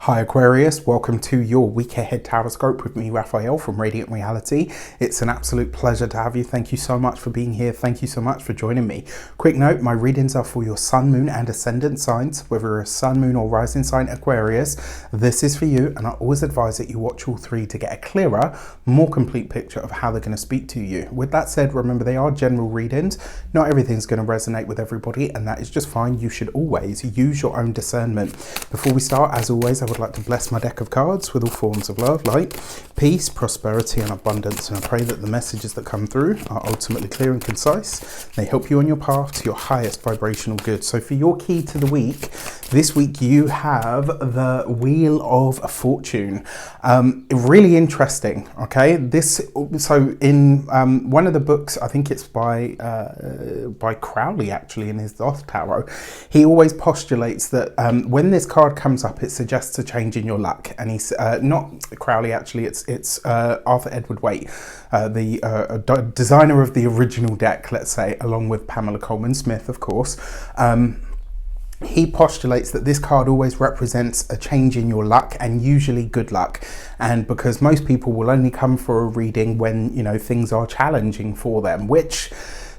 Hi Aquarius, welcome to your week ahead taroscope with me, Raphael from Reydiant Reality. It's an absolute pleasure to have you. Thank you so much for being here. Thank you so much for joining me. Quick note, my readings are for your sun, moon and ascendant signs. Whether you're a sun, moon or rising sign Aquarius, this is for you, and I always advise that you watch all three to get a clearer, more complete picture of how they're going to speak to you. With that said, remember they are general readings. Not everything's going to resonate with everybody, and that is just fine. You should always use your own discernment. Before we start, as always, I would like to bless my deck of cards with all forms of love, light, peace, prosperity and abundance, and I pray that the messages that come through are ultimately clear and concise. They help you on your path to your highest vibrational good. So for your key to the week, this week you have the Wheel of Fortune. Really interesting, okay? So in one of the books, I think it's by Crowley actually, in his Thoth Tarot, he always postulates that when this card comes up, it suggests a change in your luck. And he's not Crowley actually, it's Arthur Edward Waite, the designer of the original deck, let's say, along with Pamela Coleman Smith, of course. He postulates that this card always represents a change in your luck, and usually good luck. And because most people will only come for a reading when, you know, things are challenging for them, which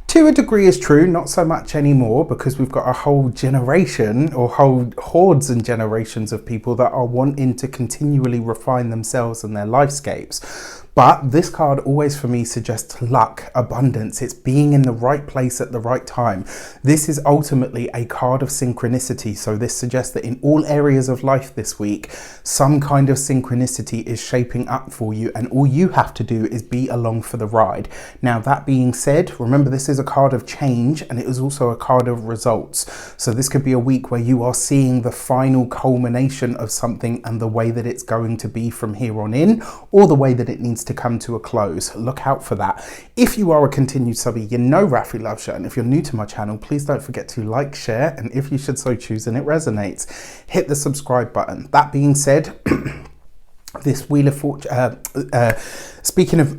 to a degree is true, not so much anymore, because we've got a whole generation or whole hordes and generations of people that are wanting to continually refine themselves and their lifescapes. But this card always for me suggests luck, abundance. It's being in the right place at the right time. This is ultimately a card of synchronicity. So this suggests that in all areas of life this week, some kind of synchronicity is shaping up for you, and all you have to do is be along for the ride. Now, that being said, remember this is a card of change, and it is also a card of results. So this could be a week where you are seeing the final culmination of something and the way that it's going to be from here on in, or the way that it needs to come to a close. Look out for that. If you are a continued subby, you know Raffi loves you, and if you're new to my channel, please don't forget to like, share, and if you should so choose and it resonates, hit the subscribe button. That being said, this Wheel of Fortune, speaking of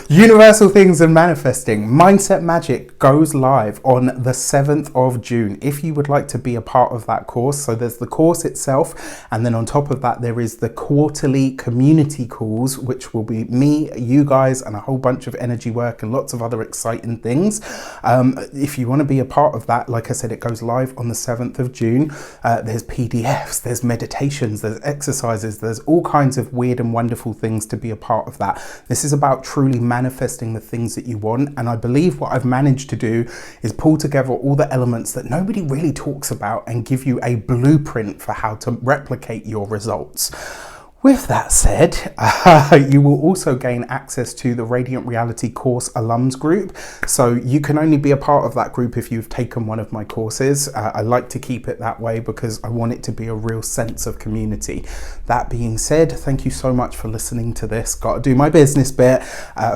universal things and manifesting, Mindset Magic goes live on the 7th of June. If you would like to be a part of that course, so there's the course itself, and then on top of that, there is the quarterly community calls, which will be me, you guys, and a whole bunch of energy work and lots of other exciting things. If you want to be a part of that, like I said, it goes live on the 7th of June. There's PDFs, there's meditations, there's exercises, there's all kinds of weird and wonderful things to be a part of that. This is about truly manifesting the things that you want, and I believe what I've managed to do is pull together all the elements that nobody really talks about and give you a blueprint for how to replicate your results. With that said, you will also gain access to the Reydiant Reality course alums group. So you can only be a part of that group if you've taken one of my courses. I like to keep it that way because I want it to be a real sense of community. That being said, thank you so much for listening to this. Got to do my business bit.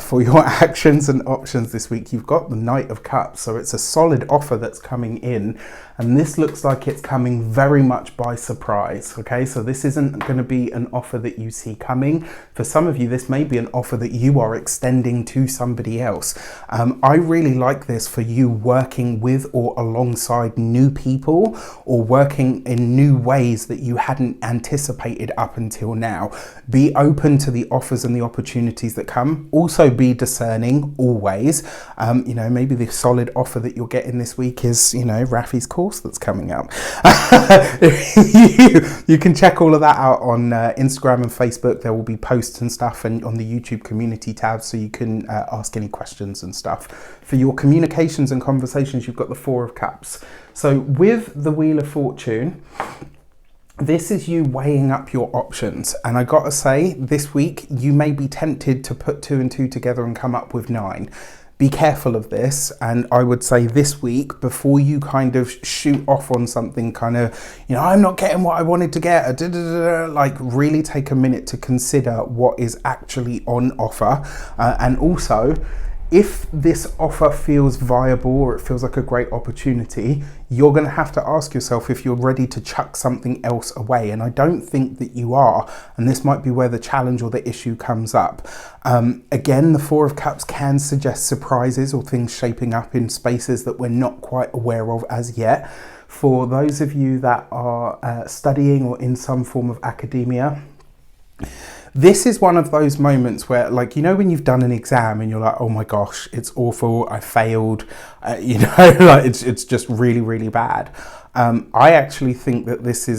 For your actions and options this week, you've got the Knight of Cups. So it's a solid offer that's coming in, and this looks like it's coming very much by surprise. Okay, so this isn't going to be an offer that you see coming. For some of you, this may be an offer that you are extending to somebody else. I really like this for you working with or alongside new people, or working in new ways that you hadn't anticipated up until now. Be open to the offers and the opportunities that come. Also be discerning always. You know, maybe the solid offer that you're getting this week is, you know, Raffi's course that's coming up. You can check all of that out on Instagram and Facebook. There will be posts and stuff, and on the YouTube community tab, so you can ask any questions and stuff. For your communications and conversations, you've got the Four of Cups. So with the Wheel of Fortune, this is you weighing up your options, and I gotta say, this week you may be tempted to put 2 and 2 together and come up with 9. Be careful of this, and I would say this week, before you kind of shoot off on something kind of, you know, I'm not getting what I wanted to get, like really take a minute to consider what is actually on offer, and also, if this offer feels viable or it feels like a great opportunity, you're going to have to ask yourself if you're ready to chuck something else away. And I don't think that you are. And this might be where the challenge or the issue comes up. Again, the Four of Cups can suggest surprises or things shaping up in spaces that we're not quite aware of as yet. For those of you that are studying or in some form of academia, this is one of those moments where, like, you know, when you've done an exam and you're like, oh my gosh, it's awful, I failed, you know, like it's just really, really bad. I actually think that this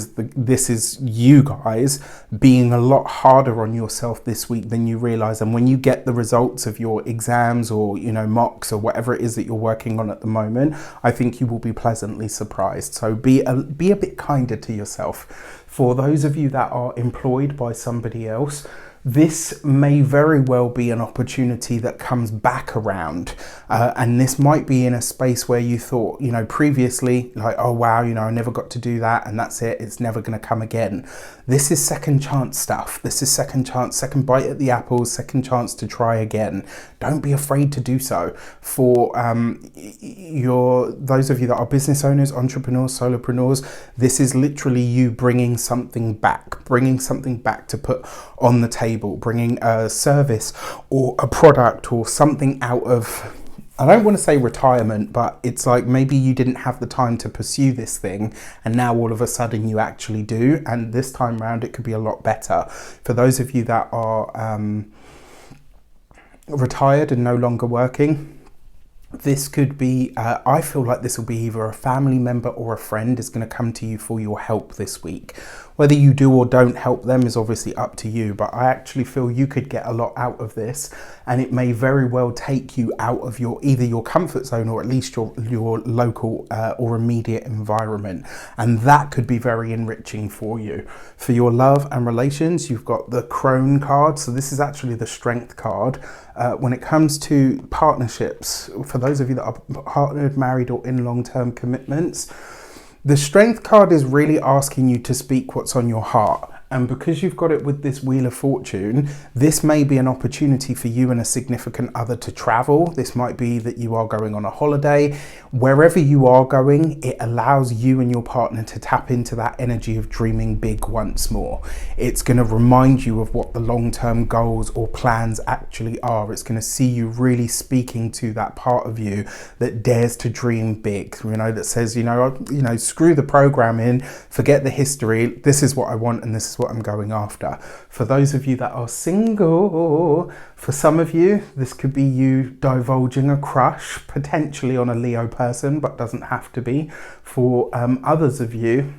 is you guys being a lot harder on yourself this week than you realize. And when you get the results of your exams or, you know, mocks or whatever it is that you're working on at the moment, I think you will be pleasantly surprised. So be a bit kinder to yourself. For those of you that are employed by somebody else, this may very well be an opportunity that comes back around. And this might be in a space where you thought, you know, previously, like, oh wow, you know, I never got to do that and that's it, it's never going to come again. This is second chance stuff. This is second chance, second bite at the apple, second chance to try again. Don't be afraid to do so. For those of you that are business owners, entrepreneurs, solopreneurs, this is literally you bringing something back to put on the table, bringing a service or a product or something out of, I don't want to say retirement, but it's like maybe you didn't have the time to pursue this thing and now all of a sudden you actually do, and this time round it could be a lot better. For those of you that are retired and no longer working, this could be, I feel like this will be either a family member or a friend is going to come to you for your help this week. Whether you do or don't help them is obviously up to you, but I actually feel you could get a lot out of this, and it may very well take you out of either your comfort zone or at least your local or immediate environment, and that could be very enriching for you. For your love and relations, you've got the Crone card, so this is actually the Strength card. When it comes to partnerships, for those of you that are partnered, married or in long-term commitments, the Strength card is really asking you to speak what's on your heart. And because you've got it with this Wheel of Fortune, this may be an opportunity for you and a significant other to travel. This might be that you are going on a holiday. Wherever you are going, it allows you and your partner to tap into that energy of dreaming big once more. It's going to remind you of what the long-term goals or plans actually are. It's going to see you really speaking to that part of you that dares to dream big, you know, that says, you know, screw the programming, forget the history. This is what I want and this is what I'm going after. For those of you that are single, for some of you, this could be you divulging a crush, potentially on a Leo person, but doesn't have to be. For others of you,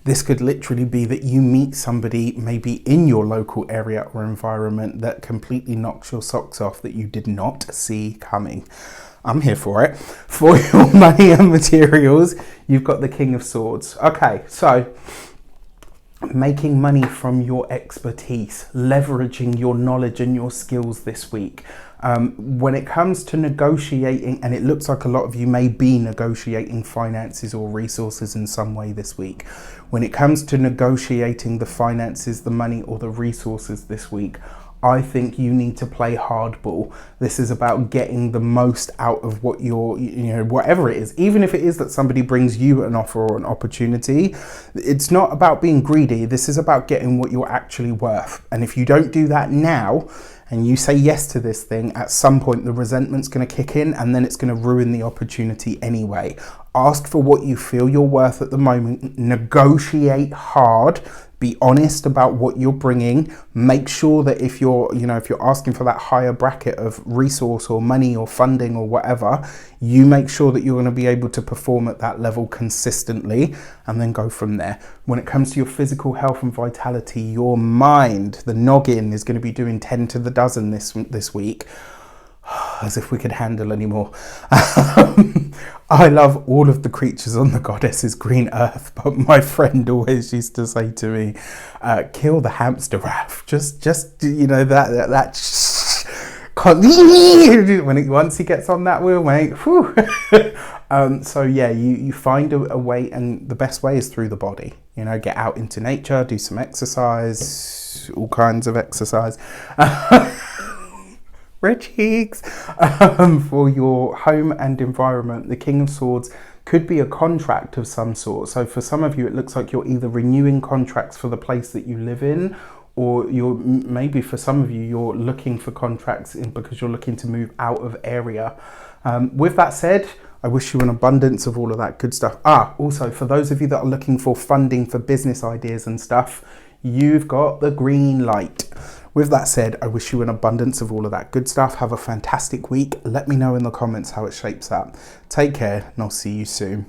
this could literally be that you meet somebody maybe in your local area or environment that completely knocks your socks off that you did not see coming. I'm here for it. For your money and materials, you've got the King of Swords. Okay, so making money from your expertise, leveraging your knowledge and your skills this week. When it comes to negotiating, and it looks like a lot of you may be negotiating finances or resources in some way this week. When it comes to negotiating the finances, the money or the resources this week, I think you need to play hardball. This is about getting the most out of what you're, whatever it is. Even if it is that somebody brings you an offer or an opportunity, it's not about being greedy. This is about getting what you're actually worth. And if you don't do that now, and you say yes to this thing, at some point the resentment's going to kick in and then it's going to ruin the opportunity anyway. Ask for what you feel you're worth at the moment. Negotiate hard. Be honest about what you're bringing. Make sure that if you're asking for that higher bracket of resource or money or funding or whatever, you make sure that you're going to be able to perform at that level consistently and then go from there. When it comes to your physical health and vitality, your mind, the noggin, is going to be doing 10 to the dozen this week. As if we could handle any more. I love all of the creatures on the Goddess's green earth, but my friend always used to say to me, kill the hamster Raph. Just once he gets on that wheel, mate. So yeah, you find a way, and the best way is through the body. Get out into nature, do some exercise, all kinds of exercise. Red cheeks. For your home and environment, the King of Swords could be a contract of some sort. So for some of you, it looks like you're either renewing contracts for the place that you live in, or maybe for some of you, you're looking for contracts because you're looking to move out of area. With that said, I wish you an abundance of all of that good stuff. Also, for those of you that are looking for funding for business ideas and stuff, you've got the green light. With that said, I wish you an abundance of all of that good stuff. Have a fantastic week. Let me know in the comments how it shapes up. Take care, and I'll see you soon.